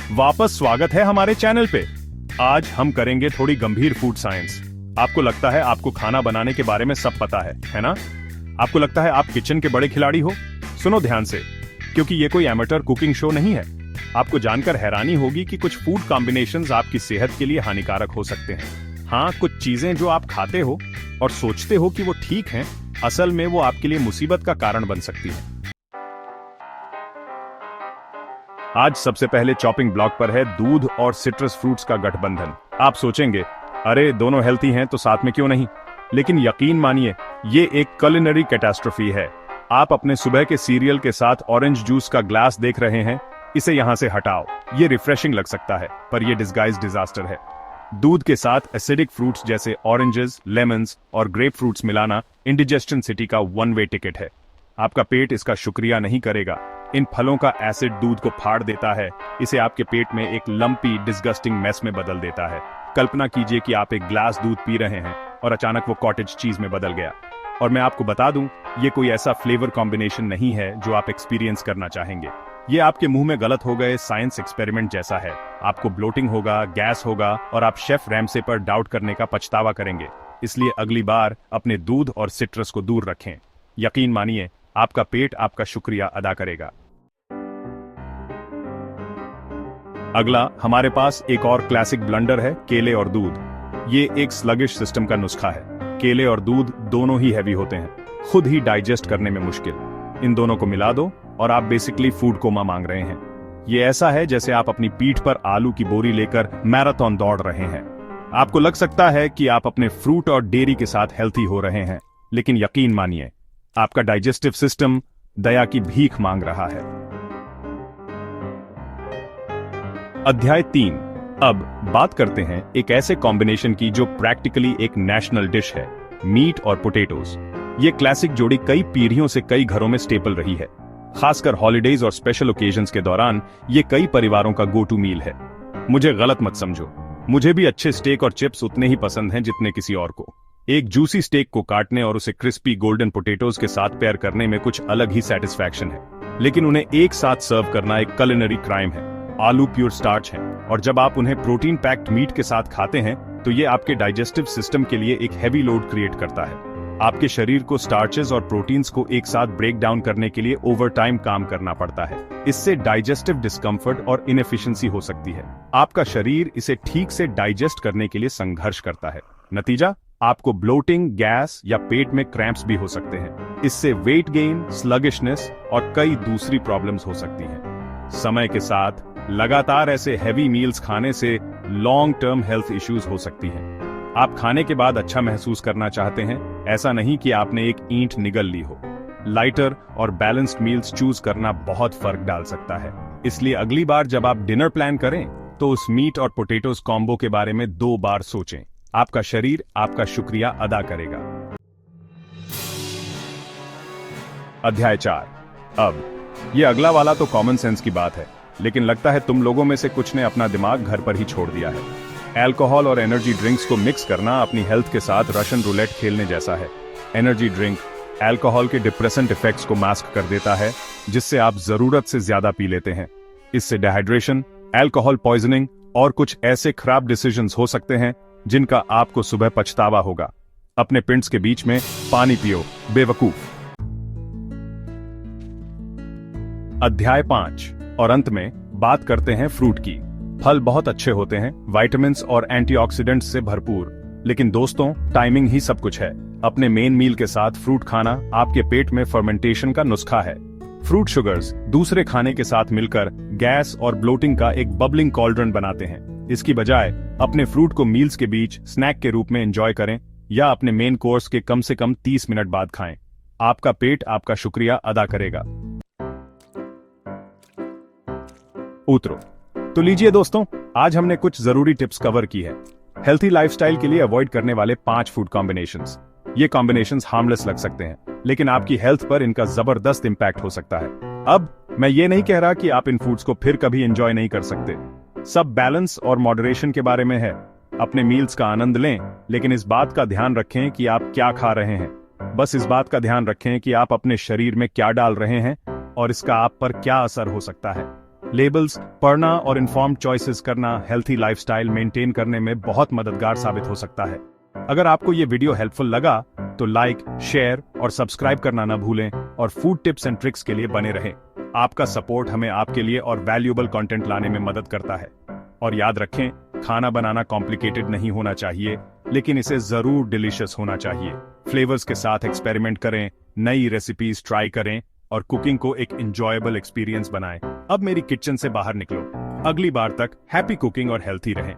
वापस स्वागत है हमारे चैनल पे। आज हम करेंगे थोड़ी गंभीर फूड साइंस। आपको लगता है आपको खाना बनाने के बारे में सब पता है ना? आपको लगता है आप किचन के बड़े खिलाड़ी हो? सुनो ध्यान से, क्योंकि ये कोई एमेटर कुकिंग शो नहीं है। आपको जानकर हैरानी होगी कि कुछ फूड कॉम्बिनेशंस आपकी सेहत के लिए हानिकारक हो सकते हैं। हाँ, कुछ चीजें जो आप खाते हो और सोचते हो कि वो ठीक हैं, असल में वो आपके लिए मुसीबत का कारण बन सकती है। आज सबसे पहले चॉपिंग ब्लॉक पर है दूध और सिट्रस फ्रूट्स का गठबंधन। आप सोचेंगे, अरे दोनों हेल्थी हैं तो साथ में क्यों नहीं? लेकिन यकीन मानिए, ये एक कुलिनरी कैटास्ट्रोफी है। आप अपने सुबह के सीरियल के साथ ऑरेंज जूस का ग्लास देख रहे हैं, इसे यहां से हटाओ। ये रिफ्रेशिंग लग सकता है, पर यह डिस्गाइज डिजास्टर है। दूध के साथ एसिडिक फ्रूट्स जैसे ऑरेंजेस, लेमन्स और ग्रेप फ्रूट्स मिलाना इंडिजेशन सिटी का वन वे टिकट है। आपका पेट इसका शुक्रिया नहीं करेगा। इन फलों का एसिड दूध को फाड़ देता है, इसे आपके पेट में एक लंपी डिस्गस्टिंग मेस में बदल देता है। कल्पना कीजिए कि आप एक ग्लास दूध पी रहे हैं और अचानक वो कॉटेज चीज में बदल गया। और मैं आपको बता दूं, ये कोई ऐसा फ्लेवर कॉम्बिनेशन नहीं है जो आप एक्सपीरियंस करना चाहेंगे। ये आपके मुंह में गलत हो गए साइंस एक्सपेरिमेंट जैसा है। आपको ब्लोटिंग होगा, गैस होगा और आप शेफ रैमसे पर डाउट करने का पछतावा करेंगे। इसलिए अगली बार अपने दूध और सिट्रस को दूर रखें। यकीन मानिए, आपका पेट आपका शुक्रिया अदा करेगा। अगला हमारे पास एक और क्लासिक ब्लंडर है, केले और दूध। ये एक स्लगिश सिस्टम का नुस्खा है। केले और दूध दोनों ही हैवी होते हैं, खुद ही डाइजेस्ट करने में मुश्किल। इन दोनों को मिला दो और आप बेसिकली फूड कोमा मांग रहे हैं। ये ऐसा है जैसे आप अपनी पीठ पर आलू की बोरी लेकर मैराथन दौड़ रहे हैं। आपको लग सकता है कि आप अपने फ्रूट और डेयरी के साथ हेल्थी हो रहे हैं, लेकिन यकीन मानिए, आपका डाइजेस्टिव सिस्टम दया की भीख मांग रहा है। अध्याय 3। अब बात करते हैं एक ऐसे कॉम्बिनेशन की जो प्रैक्टिकली एक नेशनल डिश है, मीट और पोटैटोज। ये क्लासिक जोड़ी कई पीढ़ियों से कई घरों में स्टेपल रही है। खासकर हॉलिडेज और स्पेशल ओकेजन्स के दौरान ये कई परिवारों का गो टू मील है। मुझे गलत मत समझो, मुझे भी अच्छे स्टेक और चिप्स उतने ही पसंद हैं जितने किसी और को। एक जूसी स्टेक को काटने और उसे क्रिस्पी गोल्डन पोटैटोज के साथ पेयर करने में कुछ अलग ही सेटिस्फैक्शन है, लेकिन उन्हें एक साथ सर्व करना एक कुलिनरी क्राइम है। आलू प्योर स्टार्च हैं, और जब आप उन्हें प्रोटीन पैक्ड मीट के साथ खाते हैं तो ये आपके डाइजेस्टिव सिस्टम के लिए एक हैवी लोड क्रिएट करता है। आपके शरीर को स्टार्चेस और प्रोटीन्स को एक साथ ब्रेक डाउन करने के लिए ओवर टाइम काम करना पड़ता है। इससे डाइजेस्टिव डिस्कम्फर्ट और इनएफिशिएंसी हो सकती है। आपका शरीर इसे ठीक से डाइजेस्ट करने के लिए संघर्ष करता है। नतीजा, आपको ब्लोटिंग, गैस या पेट में क्रैम्प्स भी हो सकते हैं। इससे वेट गेन, स्लगिशनेस और कई दूसरी प्रॉब्लम्स हो सकती हैं। समय के साथ लगातार ऐसे हैवी मील्स खाने से लॉन्ग टर्म हेल्थ इश्यूज हो सकती हैं। आप खाने के बाद अच्छा महसूस करना चाहते हैं, ऐसा नहीं कि आपने एक ईंट निगल ली हो। लाइटर और बैलेंस्ड मील्स चूज करना बहुत फर्क डाल सकता है। इसलिए अगली बार जब आप डिनर प्लान करें तो उस मीट और पोटैटोज कॉम्बो के बारे में 2 बार सोचें। आपका शरीर आपका शुक्रिया अदा करेगा। अध्याय 4। अब ये अगला वाला तो कॉमन सेंस की बात है, लेकिन लगता है तुम लोगों में से कुछ ने अपना दिमाग घर पर ही छोड़ दिया है। अल्कोहल और एनर्जी ड्रिंक्स को मिक्स करना अपनी हेल्थ के साथ रशियन रूलेट खेलने जैसा है। एनर्जी ड्रिंक अल्कोहल के डिप्रेसेंट इफेक्ट्स को मास्क कर देता है, जिससे आप जरूरत से ज्यादा पी लेते हैं। इससे डिहाइड्रेशन, अल्कोहल पॉइजनिंग और कुछ ऐसे खराब डिसीजंस हो सकते हैं जिनका आपको सुबह पछतावा होगा। अपने पिंड्स के बीच में पानी पियो, बेवकूफ। अध्याय 5 और अंत में बात करते हैं फ्रूट की। फल बहुत अच्छे होते हैं, विटामिन्स और एंटीऑक्सीडेंट्स से भरपूर। लेकिन दोस्तों, टाइमिंग ही सब कुछ है। अपने मेन मील के साथ फ्रूट खाना आपके पेट में फर्मेंटेशन का नुस्खा है। फ्रूट शुगर्स दूसरे खाने के साथ मिलकर गैस और ब्लोटिंग का एक बबलिंग कॉल्ड्रन बनाते हैं। इसकी बजाय अपने फ्रूट को मील्स के बीच स्नैक के रूप में एंजॉय करें या अपने मेन कोर्स के कम से कम 30 मिनट बाद खाएं। आपका पेट आपका शुक्रिया अदा करेगा। उतरो। तो लीजिए दोस्तों, आज हमने कुछ जरूरी टिप्स कवर की है। हेल्थी लाइफस्टाइल के लिए अवॉइड करने वाले 5 फूड कॉम्बिनेशंस। ये कॉम्बिनेशंस हार्मलेस लग सकते हैं, लेकिन आपकी हेल्थ पर इनका जबरदस्त इंपैक्ट हो सकता है। अब मैं ये नहीं कह रहा कि आप इन फूड्स को फिर कभी एंजॉय नहीं कर सकते। सब बैलेंस और मॉडरेशन के बारे में है। अपने मील्स का आनंद लें, लेकिन इस बात का ध्यान रखें कि आप क्या खा रहे हैं। बस इस बात का ध्यान रखें कि आप अपने शरीर में क्या डाल रहे हैं और इसका आप पर क्या असर हो सकता है। लेबल्स पढ़ना और इन्फॉर्म्ड चॉइसेस करना हेल्थी लाइफस्टाइल मेंटेन करने में बहुत मददगार साबित हो सकता है। अगर आपको ये वीडियो हेल्पफुल लगा तो लाइक, शेयर और सब्सक्राइब करना ना भूलें और फूड टिप्स एंड ट्रिक्स के लिए बने रहें। आपका सपोर्ट हमें आपके लिए और वैल्यूएबल कंटेंट लाने में मदद करता है। और याद रखें, खाना बनाना कॉम्प्लिकेटेड नहीं होना चाहिए, लेकिन इसे जरूर डिलीशियस होना चाहिए। फ्लेवर्स के साथ एक्सपेरिमेंट करें, नई रेसिपीज ट्राई करें और कुकिंग को एक एंजॉयबल एक्सपीरियंस बनाएं। अब मेरी किचन से बाहर निकलो। अगली बार तक हैप्पी कुकिंग और हेल्थी रहें।